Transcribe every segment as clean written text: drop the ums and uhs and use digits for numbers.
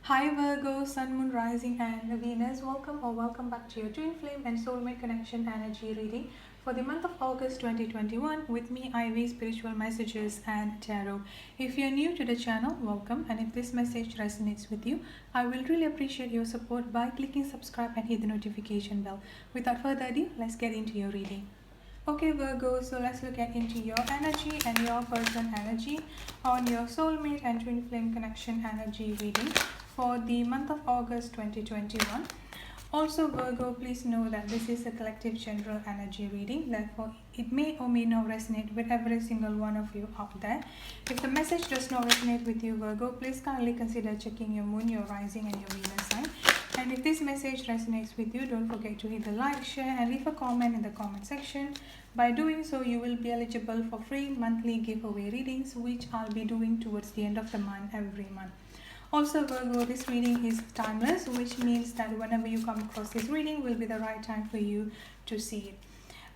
Hi Virgo, Sun, Moon, Rising, and Venus. Welcome back to your Twin Flame and Soulmate Connection Energy reading for the month of August 2021 with me, Ivy, Spiritual Messages and Tarot. If you're new to the channel, welcome, and if this message resonates with you, I will really appreciate your support by clicking subscribe and hit the notification bell. Without further ado, let's get into your reading. Okay Virgo, so let's look at into your energy and your person energy on your soulmate and twin flame connection energy reading for the month of August 2021. Also Virgo, please know that this is a collective general energy reading, therefore it may or may not resonate with every single one of you out there. If the message does not resonate with you Virgo, please kindly consider checking your moon, your rising and your Venus sign. And if this message resonates with you, don't forget to hit the like, share and leave a comment in the comment section. By doing so, you will be eligible for free monthly giveaway readings, which I'll be doing towards the end of the month every month. Also Virgo, this reading is timeless, which means that whenever you come across this reading will be the right time for you to see it.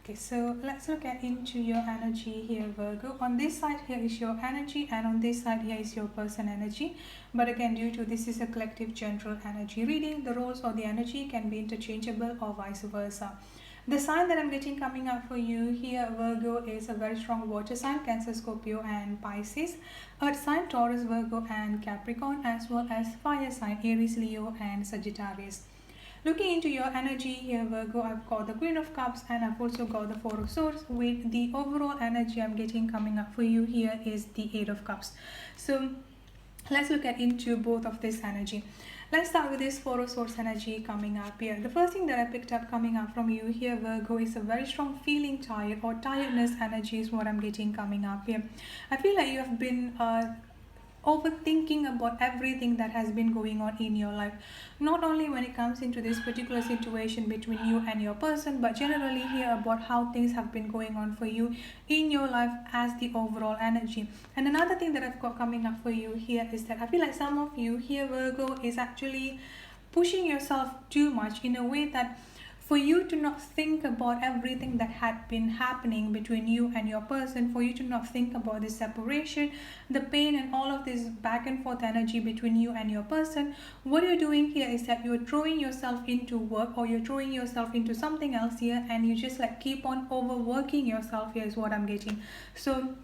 Okay, so let's look at into your energy here Virgo. On this side here is your energy and on this side here is your person energy. But again, due to this is a collective general energy reading, the roles or the energy can be interchangeable or vice versa. The sign that I'm getting coming up for you here Virgo is a very strong water sign, Cancer, Scorpio and Pisces. Earth sign, Taurus, Virgo and Capricorn, as well as fire sign, Aries, Leo and Sagittarius. Looking into your energy here Virgo, I've got the Queen of Cups and I've also got the Four of Swords. With the overall energy I'm getting coming up for you here is the Eight of Cups. So let's look at into both of this energy. Let's start with this Four of Swords energy coming up here. The first thing that I picked up coming up from you here Virgo is a very strong feeling tired or tiredness energy is what I'm getting coming up here. I feel like you have been overthinking about everything that has been going on in your life, not only when it comes into this particular situation between you and your person, but generally here about how things have been going on for you in your life as the overall energy. And another thing that I've got coming up for you here is that I feel like some of you here Virgo is actually pushing yourself too much in a way that for you to not think about everything that had been happening between you and your person, for you to not think about the separation, the pain and all of this back and forth energy between you and your person, what you're doing here is that you're throwing yourself into work or you're throwing yourself into something else here and you just like keep on overworking yourself here is what I'm getting. So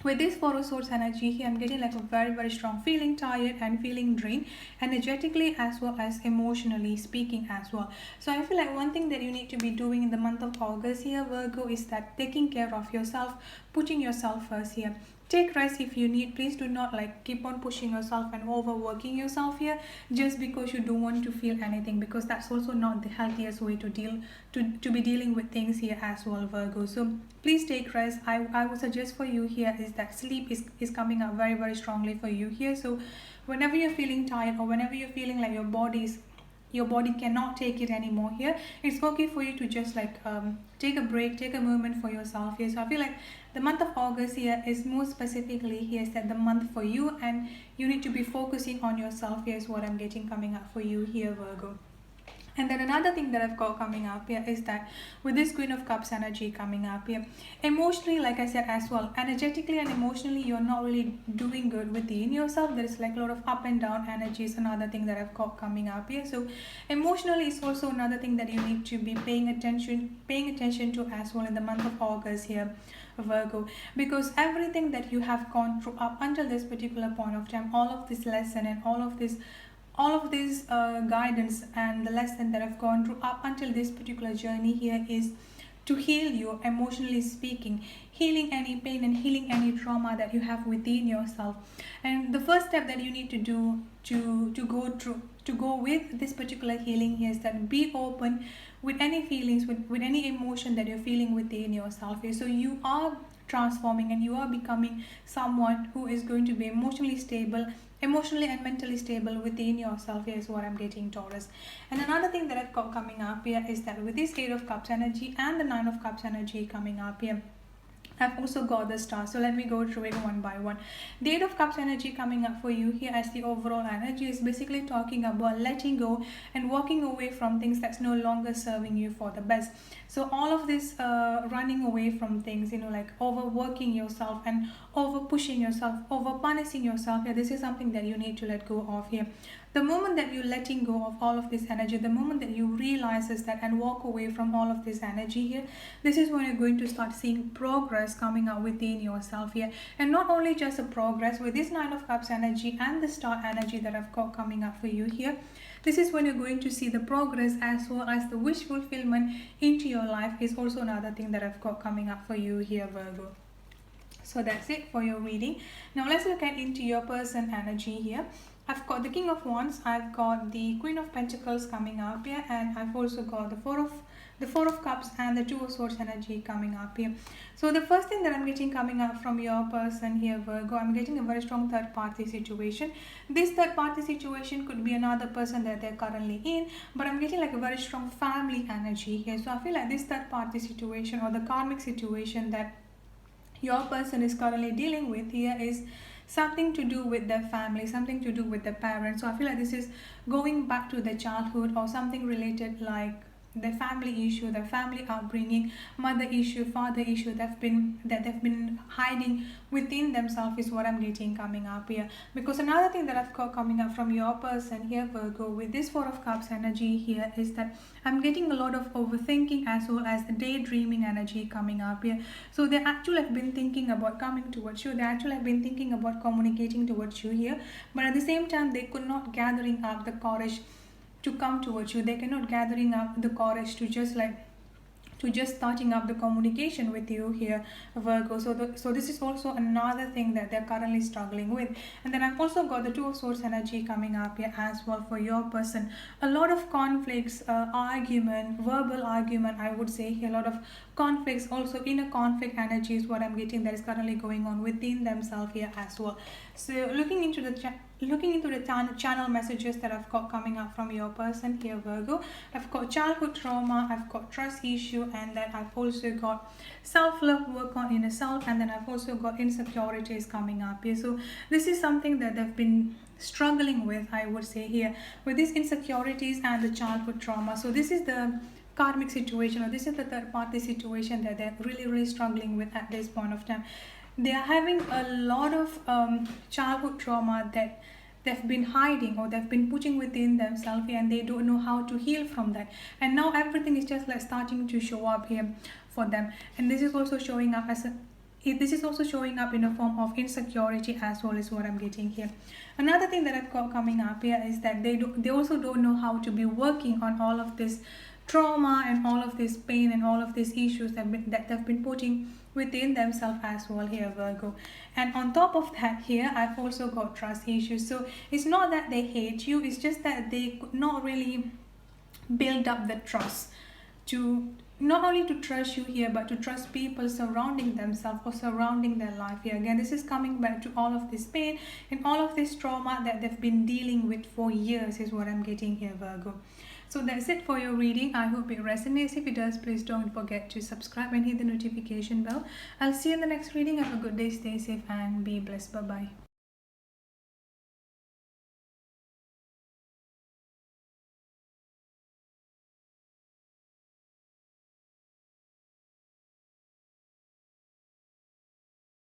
with this Four of Swords energy here, I'm getting like a very strong feeling tired and feeling drained energetically as well as emotionally speaking as well. So I feel like one thing that you need to be doing in the month of August here Virgo is that taking care of yourself, putting yourself first here. Take rest if you need. Please do not like keep on pushing yourself and overworking yourself here just because you don't want to feel anything, because that's also not the healthiest way to be dealing with things here as well Virgo. So please take rest. I would suggest for you here is that sleep is coming up very strongly for you here. So whenever you're feeling tired or whenever you're feeling like your body cannot take it anymore here, it's okay for you to just like take a break, take a moment for yourself here. So I feel like the month of August here is more specifically here is that the month for you, and you need to be focusing on yourself here is what I'm getting coming up for you here Virgo. And then another thing that I've got coming up here is that with this Queen of Cups energy coming up here, emotionally, like I said as well, energetically and emotionally, you're not really doing good within yourself. There is like a lot of up and down energies, another thing that I've got coming up here. So emotionally is also another thing that you need to be paying attention to as well in the month of August here Virgo, because everything that you have gone through up until this particular point of time, all of this lesson and all of this guidance and the lesson that I've gone through up until this particular journey here is to heal you emotionally speaking, healing any pain and healing any trauma that you have within yourself. And the first step that you need to do to go with this particular healing here is that be open with any feelings, with any emotion that you're feeling within yourself here. So you are transforming and you are becoming someone who is going to be emotionally stable, emotionally and mentally stable within yourself here is what I'm getting Taurus. And another thing that I've got coming up here is that with this Eight of Cups energy and the Nine of Cups energy coming up here, I've also got the star. So let me go through it one by one. The Eight of Cups energy coming up for you here as the overall energy is basically talking about letting go and walking away from things that's no longer serving you for the best. So all of this running away from things, like overworking yourself and over pushing yourself, over punishing yourself here, this is something that you need to let go of here. the moment that you're letting go of all of this energy, the moment that you realizes that and walk away from all of this energy here, this is when you're going to start seeing progress coming out within yourself here. And not only just a progress with this Nine of Cups energy and the Star energy that I've got coming up for you here, this is when you're going to see the progress as well as the wish fulfillment into your life is also another thing that I've got coming up for you here, Virgo. So that's it for your reading. Now let's look at into your person energy here. I've got the King of Wands, I've got the Queen of Pentacles coming up here, and I've also got the Four of Cups and the Two of Swords energy coming up here. So the first thing that I'm getting coming up from your person here, Virgo, I'm getting a very strong third party situation. This third party situation could be another person that they're currently in, but I'm getting like a very strong family energy here. So I feel like this third party situation or the karmic situation that your person is currently dealing with here is something to do with their family, something to do with their parents. So I feel like this is going back to their childhood or something related like their family issue, their family upbringing, mother issue, father issue that they've been hiding within themselves is what I'm getting coming up here. Because another thing that I've got coming up from your person here, Virgo, with this Four of Cups energy here is that I'm getting a lot of overthinking as well as the daydreaming energy coming up here. So they actually have been thinking about coming towards you, they actually have been thinking about communicating towards you here, but at the same time they could not gathering up the courage to come towards you. They cannot gathering up the courage to just starting up the communication with you here, Virgo. So this is also another thing that they're currently struggling with. And then I've also got the Two of Swords energy coming up here as well for your person. A lot of conflicts, argument, verbal argument, I would say here, a lot of conflicts, also inner conflict energy is what I'm getting that is currently going on within themselves here as well. So looking into the channel messages that I've got coming up from your person here, Virgo, I've got childhood trauma, I've got trust issue, and then I've also got self-love, work on inner self, and then I've also got insecurities coming up here. So this is something that they've been struggling with, I would say here, with these insecurities and the childhood trauma. So this is the karmic situation, or this is the third party situation that they're really struggling with at this point of time. They are having a lot of childhood trauma that they've been hiding or they've been putting within themselves, and they don't know how to heal from that. And now everything is just like starting to show up here for them. And this is also showing up as this is also showing up in a form of insecurity as well, is what I'm getting here. Another thing that I've got coming up here is that they also don't know how to be working on all of this trauma and all of this pain and all of these issues that they've been putting within themselves as well here, Virgo. And on top of that here, I've also got trust issues. So it's not that they hate you, it's just that they could not really build up the trust to not only to trust you here, but to trust people surrounding themselves or surrounding their life here. Again, this is coming back to all of this pain and all of this trauma that they've been dealing with for years is what I'm getting here, Virgo. So that's it for your reading. I hope it resonates. If it does, please don't forget to subscribe and hit the notification bell. I'll see you in the next reading. Have a good day, stay safe and be blessed. Bye bye.